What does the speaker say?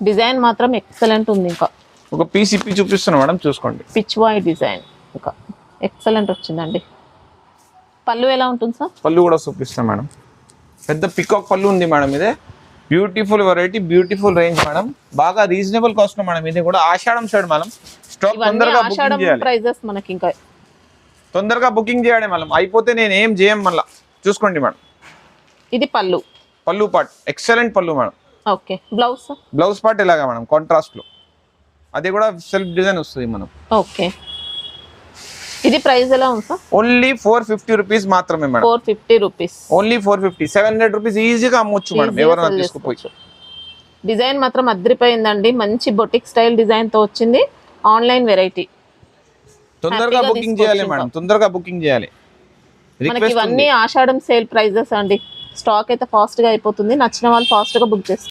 Design మాత్రం excellent ఉంది. ఇంకా ఒక పీస్ ఇప్పి చూపిస్తున్నా మేడం, చూసుకోండి. పిచ్ వాయ్ డిజైన్ ఇంకా ఎక్సలెంట్ వచ్చిందండి. పళ్ళు ఎలా ఉంటుంది సార్? పళ్ళు కూడా చూపిస్తాం మేడం. పెద్ద పికాక్ పళ్ళు ఉంది మేడం. ఇదే beautiful variety, beautiful range madam. బాగా రీజనబుల్ కాస్ట్ మేడం. ఇది కూడా ఆషాఢం సైడ్ మేడం. స్టాక్ తొందరగా బుకింగ్ చేయాలి. ప్రైజెస్ మనకి ఇంకా తొందరగా బుకింగ్ చేయాలి మేడం. అయిపోతే నేను ఏం చేయం మళ్ళీ. చూసుకోండి మేడం. ఇది పళ్ళు పార్ట్ ఎక్సలెంట్ పళ్ళు మేడం. ఓకే. బ్లౌజ్ పార్ట్ ఇలాగా మేడం, కాంట్రాస్ట్ లో. అది కూడా సెల్ఫ్ డిజైన్ వస్తుంది మనం. ఓకే. ఇది ప్రైస్ ఎలా ఉంది సార్? ఓన్లీ 450 రూపీస్ మాత్రమే మేడం. 450 రూపీస్. ఓన్లీ 450. 700 రూపీస్ ఈజీగా అమ్మొచ్చు మేడం, ఎవరైనా తీసుకుపోయి. డిజైన్ మాత్రం అద్రిపోయిందండి. మంచి బొటిక్ స్టైల్ డిజైన్ తో వచ్చింది. Online variety. తొందరగా బుకింగ్ చేయాలి మేడం, తొందరగా బుకింగ్ చేయాలి. మనకి ఇవన్నీ ఆషాఢం సేల్ ప్రైజెస్ అండి. స్టాక్ అయితే ఫాస్ట్ గా అయిపోతుంది. నచ్చిన వాళ్ళు ఫాస్ట్ గా బుక్ చేసుకోండి.